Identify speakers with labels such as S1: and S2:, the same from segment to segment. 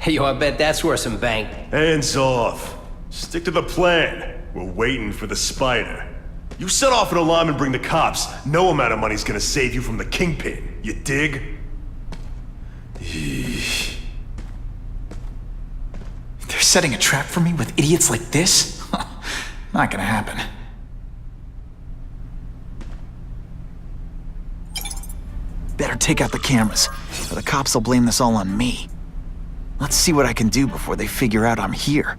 S1: Hey, yo, I bet that's worth some bank.
S2: Hands off. Stick to the plan. We're waiting for the spider. You set off an alarm and bring the cops. No amount of money's gonna save you from the kingpin. You dig?
S3: They're setting a trap for me with idiots like this? Not gonna happen. Better take out the cameras, or the cops will blame this all on me. Let's see what I can do before they figure out I'm here.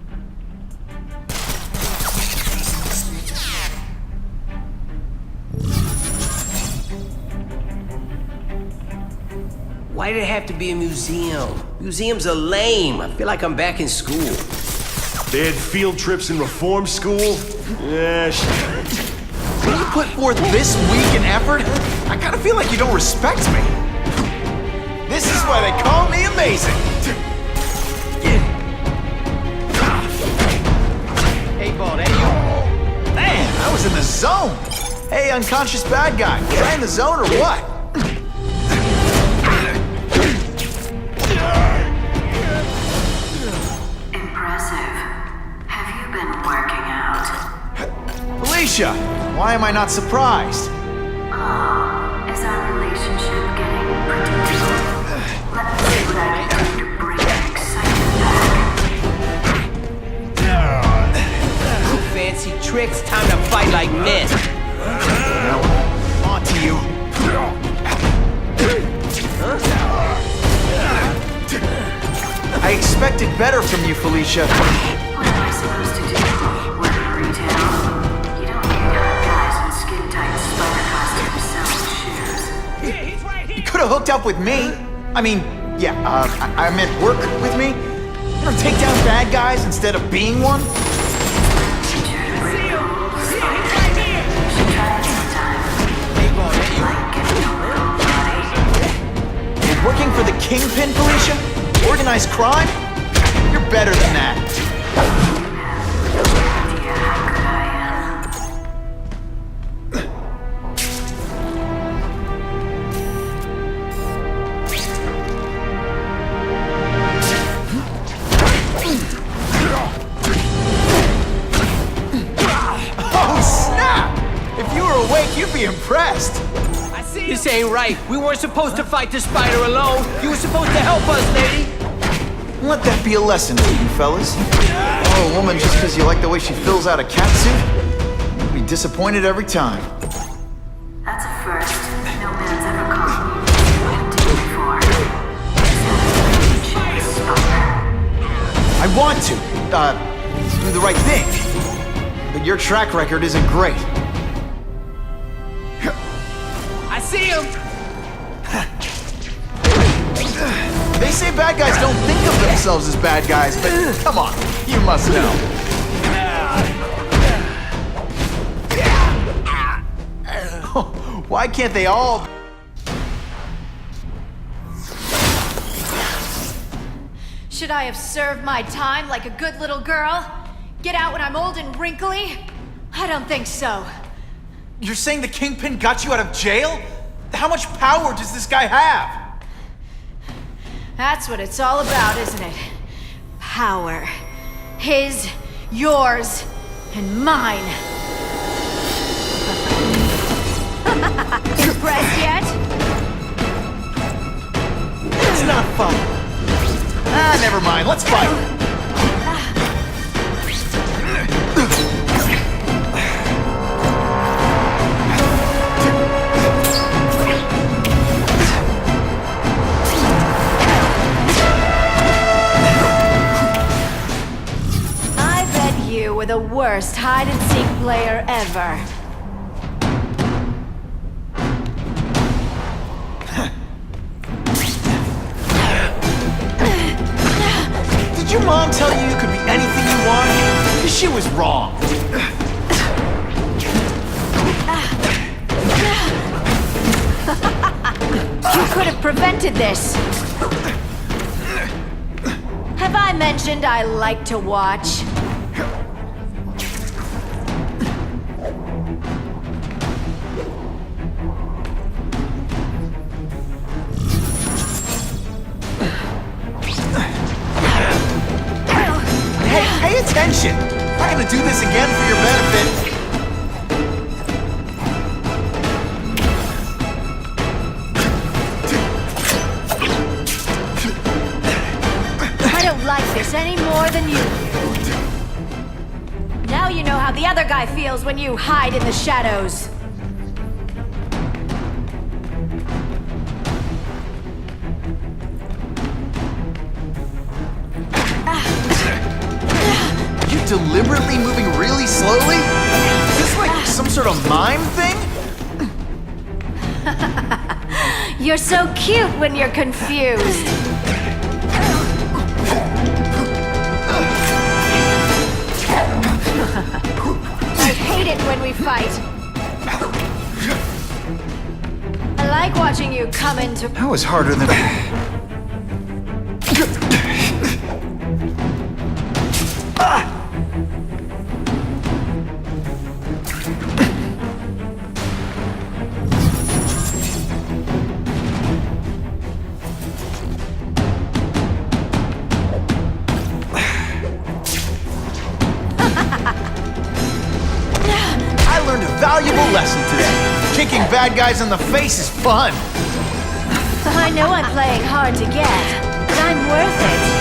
S1: Why did it have to be a museum? Museums are lame. I feel like I'm back in school.
S2: They had field trips in reform school? Yeah,
S3: When you put forth this week in effort, I kinda feel like you don't respect me. This is why they call me amazing.
S1: Hey, ball, hey, yo.
S3: Man, I was in the zone. Hey, unconscious bad guy, was I in the zone or what?
S4: Impressive. Have you been working out?
S3: Felicia, why am I not surprised?
S4: Oh, is our relationship getting predictable? Let me see what I can do to bring the excitement back.
S1: Fancy tricks, time to fight like men.
S3: On to you. I expected better from you, Felicia.
S4: What am I supposed to do? Work retail? You don't need hot guys in skin-tight spider costumes selling shoes.
S3: You could have hooked up with me. I mean, yeah, I meant work with me. You know, take down bad guys instead of being one. Working for the Kingpin, Felicia? Organized crime? You're better than that. Oh, snap! If you were awake, you'd be impressed.
S1: This ain't right. We weren't supposed to fight the spider alone. You were supposed to help us, lady.
S3: Let that be a lesson to you fellas. Oh, a woman just because you like the way she fills out a catsuit? You'll be disappointed every time.
S4: That's a first. No man's ever called empty before.
S3: I want to, do the right thing. But your track record isn't great.
S1: I see him.
S3: They say bad guys don't think of themselves as bad guys, but come on, you must know. Why can't they all...
S5: Should I have served my time like a good little girl? Get out when I'm old and wrinkly? I don't think so.
S3: You're saying the Kingpin got you out of jail? How much power does this guy have?
S5: That's what it's all about, isn't it? Power. His, yours, and mine. Impressed yet?
S3: It's not fun. Ah, never mind. Let's fight.
S5: We're the worst hide-and-seek player ever.
S3: Did your mom tell you you could be anything you want? She was wrong.
S5: You could have prevented this. Have I mentioned I like to watch?
S3: attention. I'm not gonna do this again for your benefit.
S5: I don't like this any more than you. Now you know how the other guy feels when you hide in the shadows.
S3: You deliberately moving really slowly? Is this like some sort of mime thing?
S5: You're so cute when you're confused. I hate it when we fight. I like watching you come into...
S3: That was harder than... I learned a valuable lesson today. Kicking bad guys in the face is fun.
S5: I know I'm playing hard to get, but I'm worth it.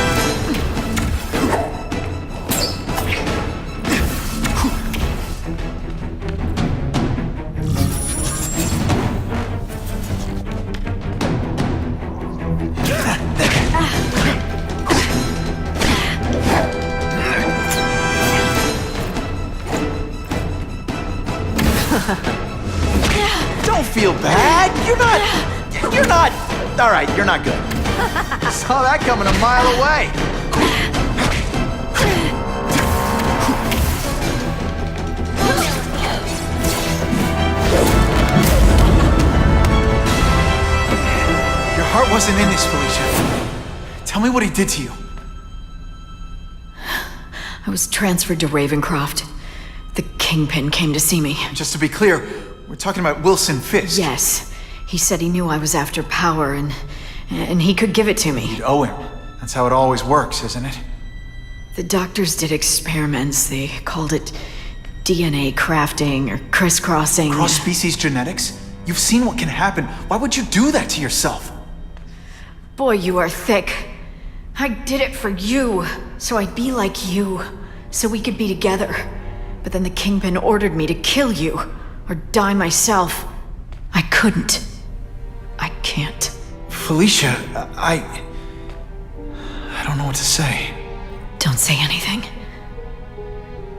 S3: Don't feel bad. You're not... All right, you're not good. Saw that coming a mile away. Your heart wasn't in this, Felicia. Tell me what he did to you.
S6: I was transferred to Ravencroft. The Kingpin came to see me.
S3: Just to be clear, we're talking about Wilson Fisk.
S6: Yes. He said he knew I was after power and he could give it to me.
S3: You'd owe him. That's how it always works, isn't it?
S6: The doctors did experiments. They called it DNA crafting or crisscrossing.
S3: Cross-species genetics? You've seen what can happen. Why would you do that to yourself?
S6: Boy, you are thick. I did it for you, so I'd be like you, so we could be together. But then the Kingpin ordered me to kill you, or die myself. I couldn't. I can't.
S3: Felicia, I don't know what to say.
S6: Don't say anything.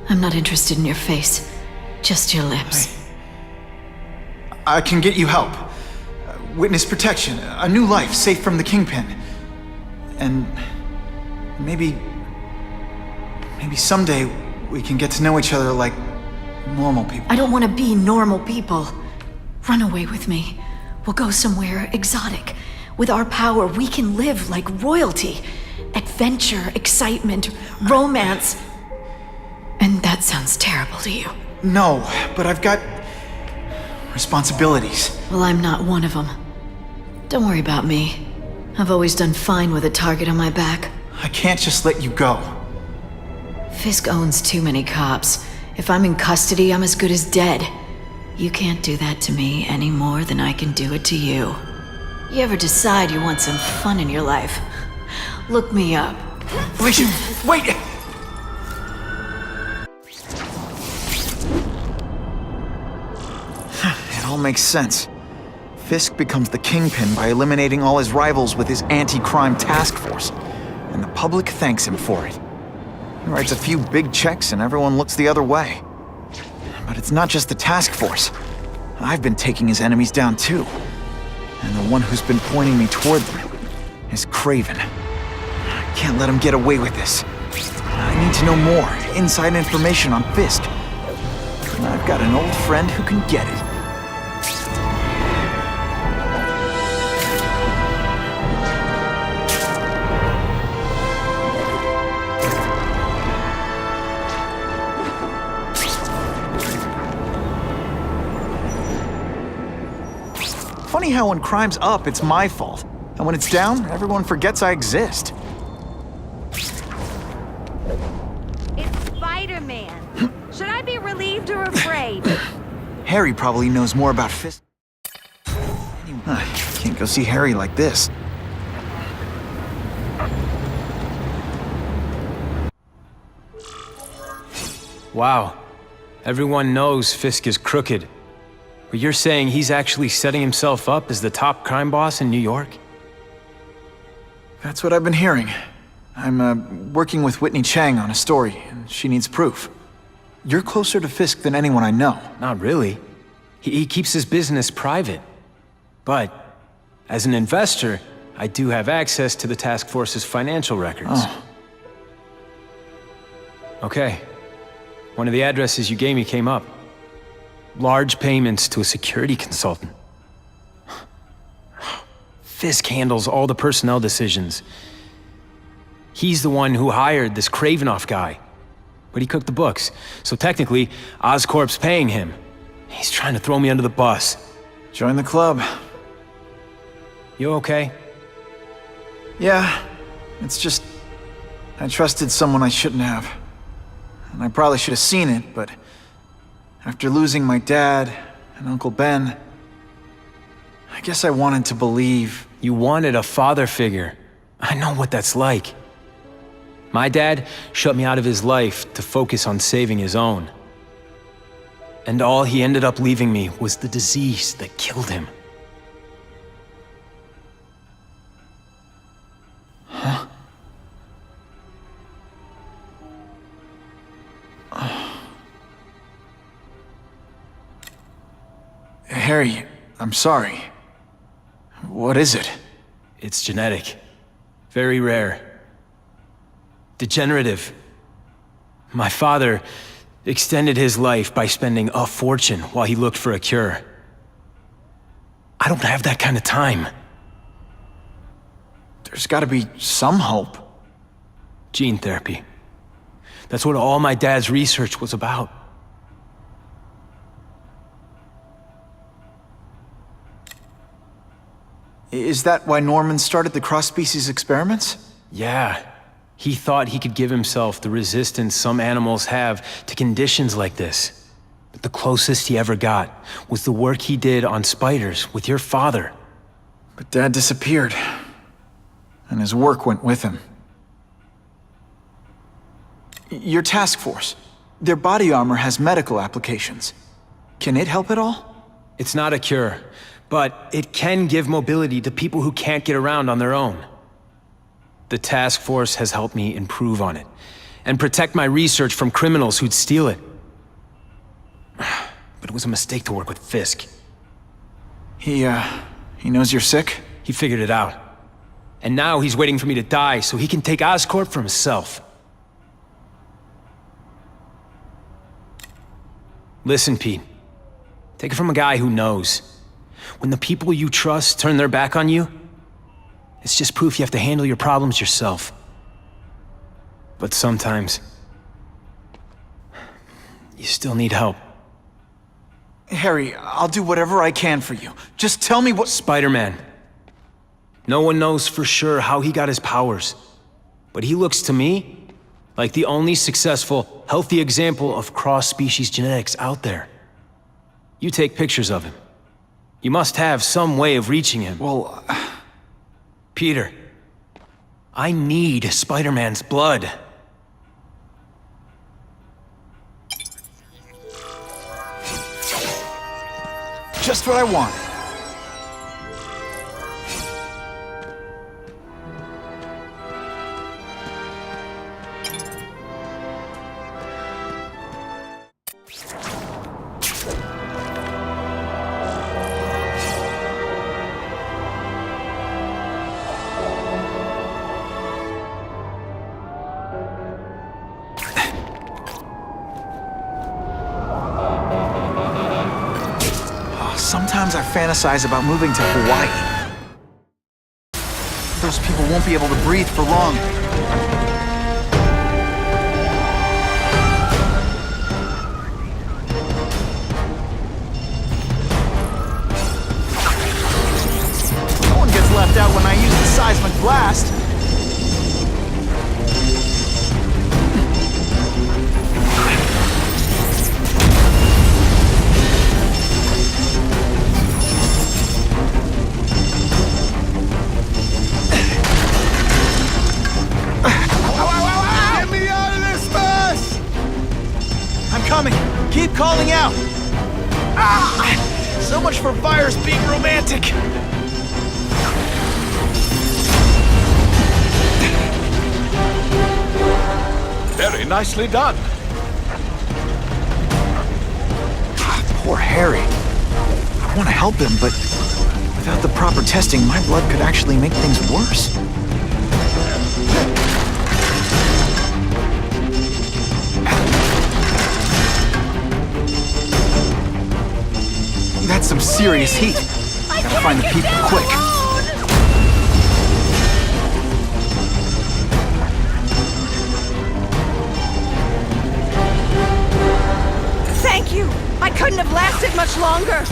S6: I'm not interested in your face, just your lips.
S3: I can get you help. Witness protection, a new life safe from the Kingpin. And maybe someday we can get to know each other like normal people.
S6: I don't want to be normal people. Run away with me. We'll go somewhere exotic. With our power, we can live like royalty. Adventure, excitement, romance. And that sounds terrible to you.
S3: No, but I've got responsibilities.
S6: Well, I'm not one of them. Don't worry about me. I've always done fine with a target on my back.
S3: I can't just let you go.
S6: Fisk owns too many cops. If I'm in custody, I'm as good as dead. You can't do that to me any more than I can do it to you. You ever decide you want some fun in your life? Look me up.
S3: Felicia, wait! It all makes sense. Fisk becomes the Kingpin by eliminating all his rivals with his anti-crime task force. And the public thanks him for it. He writes a few big checks and everyone looks the other way. But it's not just the task force. I've been taking his enemies down too. And the one who's been pointing me toward them is Craven. I can't let him get away with this. I need to know more, inside information on Fisk. And I've got an old friend who can get it. Funny how when crime's up, it's my fault. And when it's down, everyone forgets I exist.
S7: relieved or afraid?
S3: Harry probably knows more about Fisk. Can't go see Harry like this.
S1: Wow. Everyone knows Fisk is crooked. But you're saying he's actually setting himself up as the top crime boss in New York?
S3: That's what I've been hearing. I'm working with Whitney Chang on a story, and she needs proof. You're closer to Fisk than anyone I know.
S1: Not really. He keeps his business private. But, as an investor, I do have access to the task force's financial records.
S3: Oh.
S1: Okay. One of the addresses you gave me came up. Large payments to a security consultant. Fisk handles all the personnel decisions. He's the one who hired this Kravinoff guy. But he cooked the books, so technically, Oscorp's paying him. He's trying to throw me under the bus.
S3: Join the club.
S1: You okay?
S3: Yeah, it's just... I trusted someone I shouldn't have. And I probably should have seen it, but... after losing my dad and Uncle Ben... I guess I wanted to believe...
S1: You wanted a father figure. I know what that's like. My dad shut me out of his life to focus on saving his own. And all he ended up leaving me was the disease that killed him.
S3: Huh? Harry, I'm sorry. What is it?
S1: It's genetic. Very rare. Degenerative. My father extended his life by spending a fortune while he looked for a cure. I don't have that kind of time.
S3: There's gotta be some hope.
S1: Gene therapy. That's what all my dad's research was about.
S3: Is that why Norman started the cross-species experiments?
S1: Yeah. He thought he could give himself the resistance some animals have to conditions like this. But the closest he ever got was the work he did on spiders with your father.
S3: But Dad disappeared. And his work went with him. Your task force. Their body armor has medical applications. Can it help at all?
S1: It's not a cure, but it can give mobility to people who can't get around on their own. The task force has helped me improve on it, and protect my research from criminals who'd steal it. But it was a mistake to work with Fisk.
S3: He knows you're sick?
S1: He figured it out. And now he's waiting for me to die so he can take Oscorp for himself. Listen, Pete. Take it from a guy who knows. When the people you trust turn their back on you, it's just proof you have to handle your problems yourself. But sometimes, you still need help.
S3: Harry, I'll do whatever I can for you. Just tell me what—
S1: Spider-Man. No one knows for sure how he got his powers. But he looks to me like the only successful, healthy example of cross-species genetics out there. You take pictures of him. You must have some way of reaching him.
S3: Well,
S1: Peter, I need Spider-Man's blood.
S3: just what I want. Sometimes I fantasize about moving to Hawaii. Those people won't be able to breathe for long. No one gets left out when I use the seismic blast. calling out! Ah! So much for virus being romantic!
S7: Very nicely done.
S3: Poor Harry. I want to help him, but without the proper testing, my blood could actually make things worse. That's some serious heat. Gotta find the people quick.
S6: Thank you! I couldn't have lasted much longer!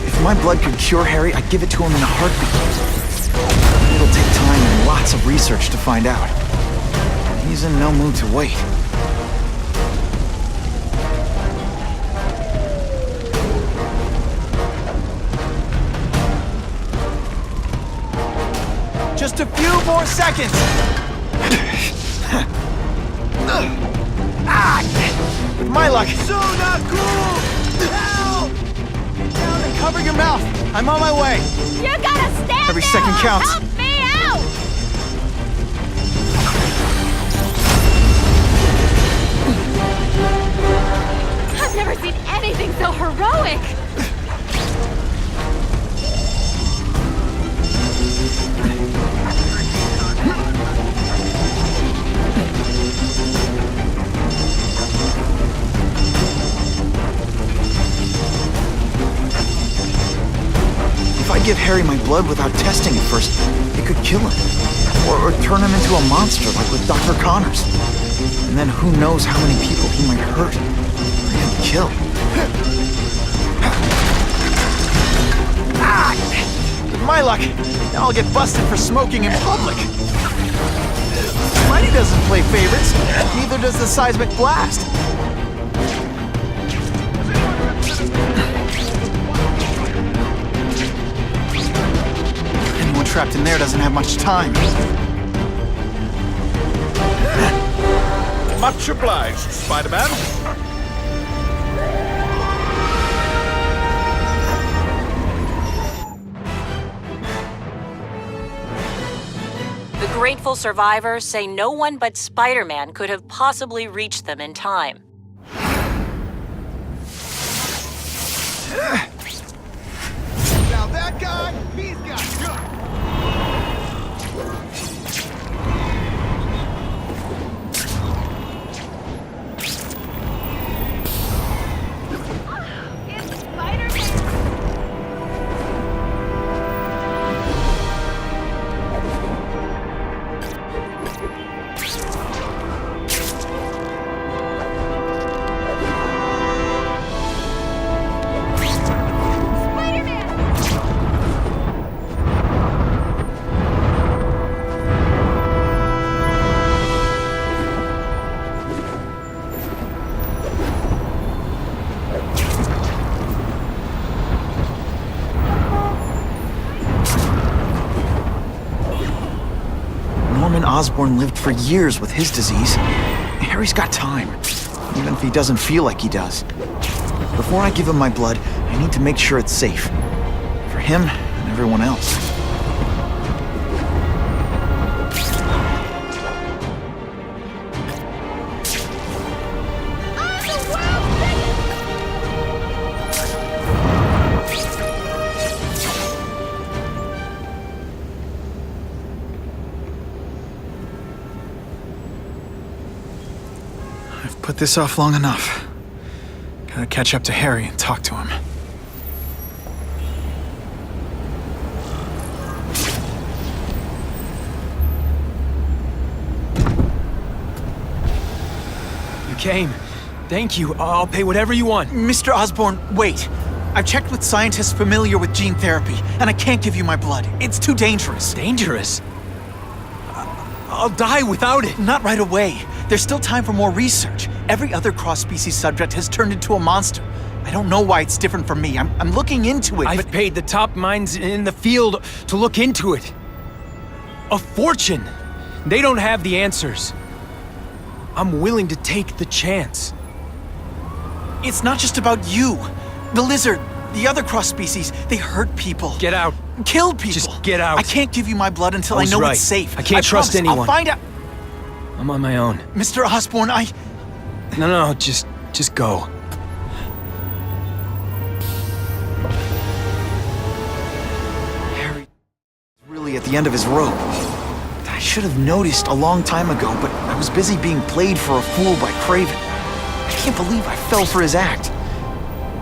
S3: If my blood could cure Harry, I'd give it to him in a heartbeat. It'll take time and lots of research to find out. He's in no mood to wait. Just a few more seconds! With my luck... Help! Get down and cover your mouth! I'm on my way!
S5: You gotta stand
S3: Every second counts.
S5: Help me out! I've never seen anything so heroic!
S3: If I give Harry my blood without testing it first, it could kill him. Or turn him into a monster like with Dr. Connors. And then who knows how many people he might hurt or even kill. With my luck, now I'll get busted for smoking in public. Mighty doesn't play favorites, neither does the seismic blast. Anyone trapped in there doesn't have much time.
S7: Much obliged, Spider-Man.
S8: The grateful survivors say no one but Spider-Man could have possibly reached them in time.
S7: Now that guy, he's got guts.
S5: It's Spider-Man!
S3: Osborn lived for years with his disease. Harry's got time, even if he doesn't feel like he does. Before I give him my blood, I need to make sure it's safe. For him and everyone else. Put this off long enough. Gotta catch up to Harry and talk to him.
S1: You came. Thank you. I'll pay whatever you want.
S3: Mr. Osborn, wait. I've checked with scientists familiar with gene therapy, and I can't give you my blood. It's too dangerous.
S1: Dangerous? I'll die without it.
S3: Not right away. There's still time for more research. Every other cross-species subject has turned into a monster. I I don't know why it's different from me. I'm looking into it,
S1: I've paid the top minds in the field to look into it. A fortune. They don't have the answers. I'm willing to take the chance.
S3: It's not just about you. The lizard, the other cross species, they hurt people.
S1: Get out.
S3: Kill people.
S1: Just get out.
S3: I can't give you my blood until I
S1: was
S3: know
S1: right.
S3: it's safe.
S1: I can't trust
S3: promise.
S1: anyone.
S3: I'll find out.
S1: I'm on my own.
S3: Mr. Osborn,
S1: No, just go.
S3: Harry really at the end of his rope. I should have noticed a long time ago, but I was busy being played for a fool by Craven. I can't believe I fell for his act.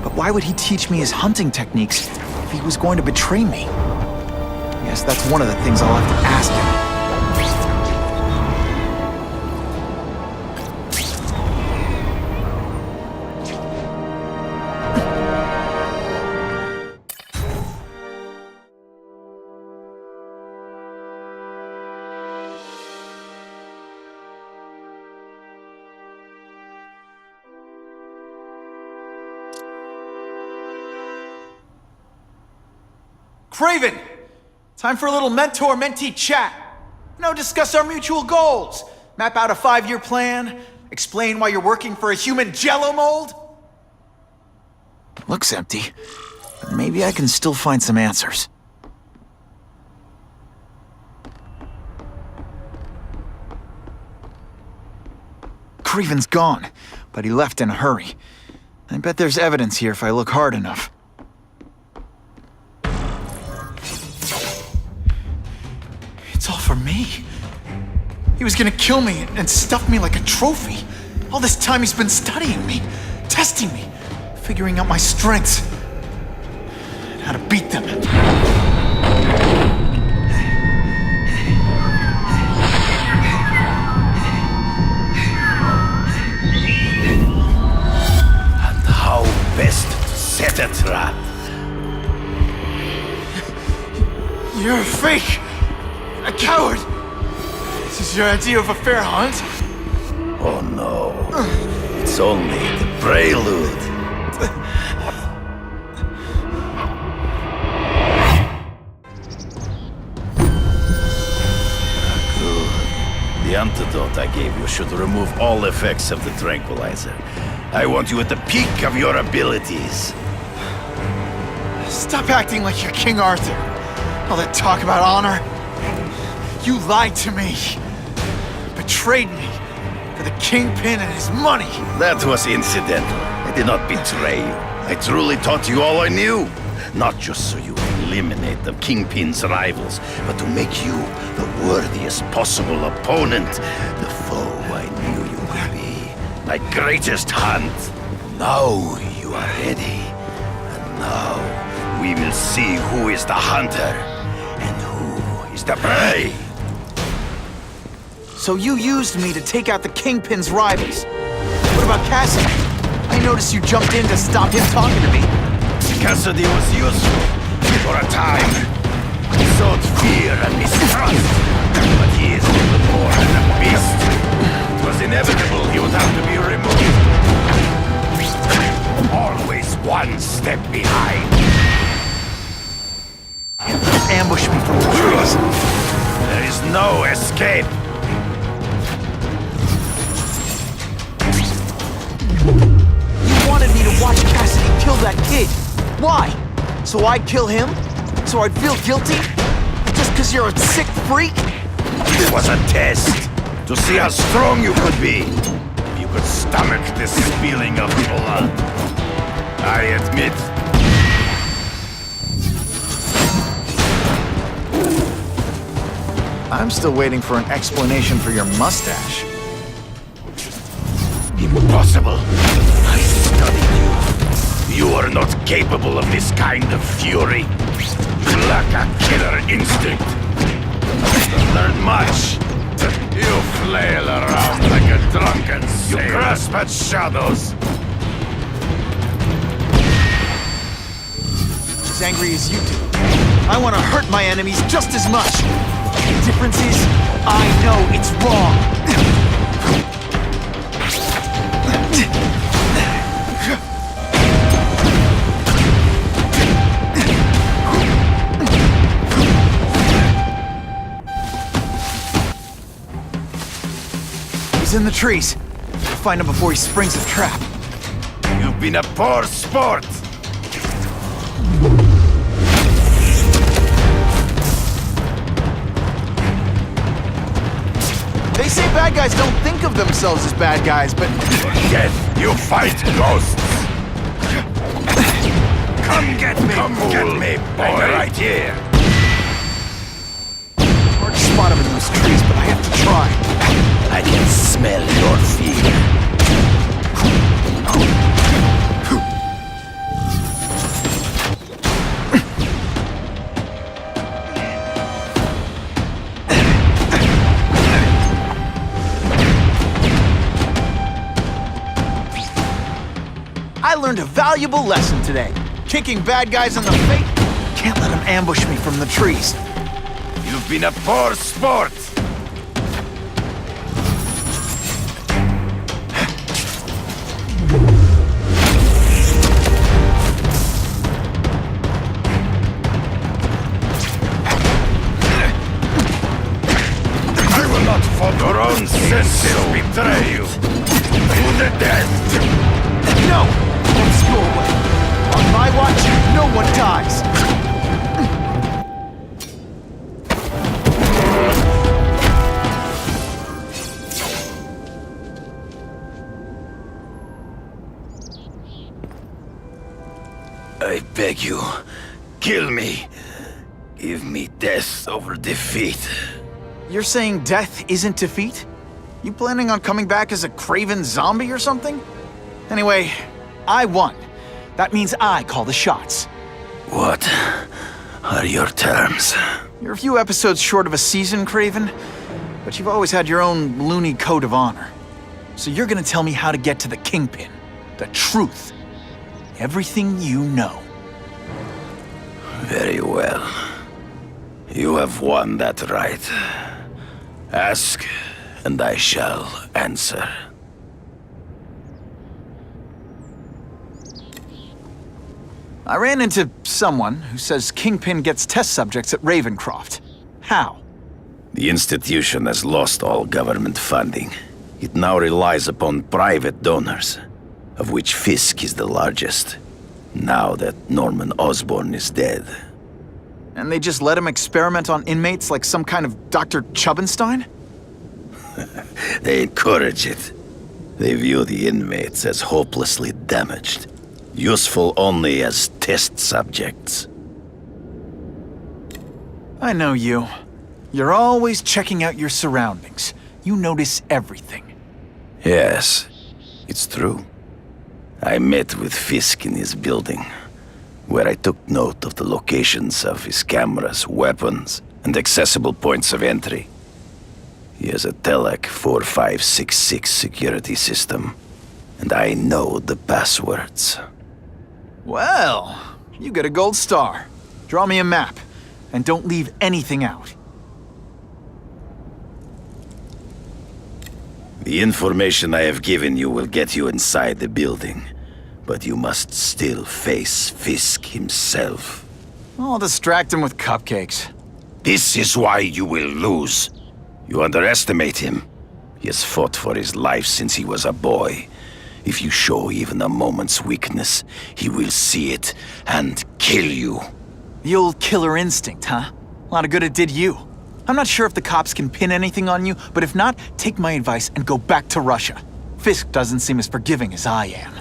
S3: But why would he teach me his hunting techniques if he was going to betray me? I guess that's one of the things I'll have to ask him. Craven! Time for a little mentor-mentee chat. Discuss our mutual goals. Map out a 5-year plan. Explain why you're working for a human jello mold. Looks empty, but maybe I can still find some answers. Craven's gone, but he left in a hurry. I bet there's evidence here if I look hard enough. It's all for me. He was gonna kill me and stuff me like a trophy. All this time he's been studying me, testing me, figuring out my strengths, and how to beat them.
S9: And how best to set a trap.
S3: You're a fake! A coward! This is your idea of a fair hunt?
S9: Oh no. It's only the prelude. Good. The antidote I gave you should remove all effects of the tranquilizer. I want you at the peak of your abilities.
S3: Stop acting like you're King Arthur. All that talk about honor. You lied to me. Betrayed me for the Kingpin and his money.
S9: That was incidental. I did not betray you. I truly taught you all I knew. Not just so you eliminate the Kingpin's rivals, but to make you the worthiest possible opponent. The foe I knew you would be. My greatest hunt. Now you are ready. And now we will see who is the hunter and who is the prey.
S3: So you used me to take out the Kingpin's rivals. What about Cassidy? I noticed you jumped in to stop him talking to me.
S9: Cassidy was useful for a time. He sowed fear and mistrust. But he is little more than a beast. It was inevitable he would have to be removed. Always one step behind.
S3: Ambush me from the trees.
S9: There is no escape.
S3: You wanted me to watch Cassidy kill that kid. Why? So I'd kill him? So I'd feel guilty? Just because you're a sick freak?
S9: It was a test to see how strong you could be. If you could stomach the spilling of blood. I admit.
S3: I'm still waiting for an explanation for your mustache.
S9: Impossible. I studied you. You are not capable of this kind of fury. You lack a killer instinct. You learn much. You flail around like a drunken sailor. You grasp at shadows.
S3: As angry as you do. I want to hurt my enemies just as much. The difference is, I know it's wrong. He's in the trees. Find him before he springs a trap.
S9: You've been a poor sport.
S3: They say bad guys don't think of themselves as bad guys, but...
S9: Yes, you fight ghosts. Come get me, boy. I'm right here.
S3: Hard to spot him in those trees, but I have to try.
S9: I can smell your fear.
S3: I learned a valuable lesson today. Kicking bad guys in the face. Can't let them ambush me from the trees.
S9: You've been a poor sport. I will not follow your own senses betray you. To the death.
S3: No! Let's go away. On my watch, no one dies.
S9: I beg you, kill me. Give me death over defeat.
S3: You're saying death isn't defeat? You planning on coming back as a craven zombie or something? Anyway, I won. That means I call the shots.
S9: What are your terms?
S3: You're a few episodes short of a season, Craven, but you've always had your own loony code of honor. So you're gonna tell me how to get to the Kingpin. The truth. Everything you know.
S9: Very well. You have won that right. Ask, and I shall answer.
S3: I ran into someone who says Kingpin gets test subjects at Ravencroft. How?
S9: The institution has lost all government funding. It now relies upon private donors, of which Fisk is the largest, now that Norman Osborn is dead.
S3: And they just let him experiment on inmates like some kind of Dr. Chubbenstein?
S9: They encourage it. They view the inmates as hopelessly damaged, useful only as test subjects.
S3: I know you. You're always checking out your surroundings. You notice everything.
S9: Yes, it's true. I met with Fisk in his building, where I took note of the locations of his cameras, weapons, and accessible points of entry. He has a Telec 4566 security system, and I know the passwords.
S3: Well, you get a gold star. Draw me a map, and don't leave anything out.
S9: The information I have given you will get you inside the building, but you must still face Fisk himself.
S3: I'll distract him with cupcakes.
S9: This is why you will lose. You underestimate him. He has fought for his life since he was a boy. If you show even a moment's weakness, he will see it and kill you.
S3: The old killer instinct, huh? A lot of good it did you. I'm not sure if the cops can pin anything on you, but if not, take my advice and go back to Russia. Fisk doesn't seem as forgiving as I am.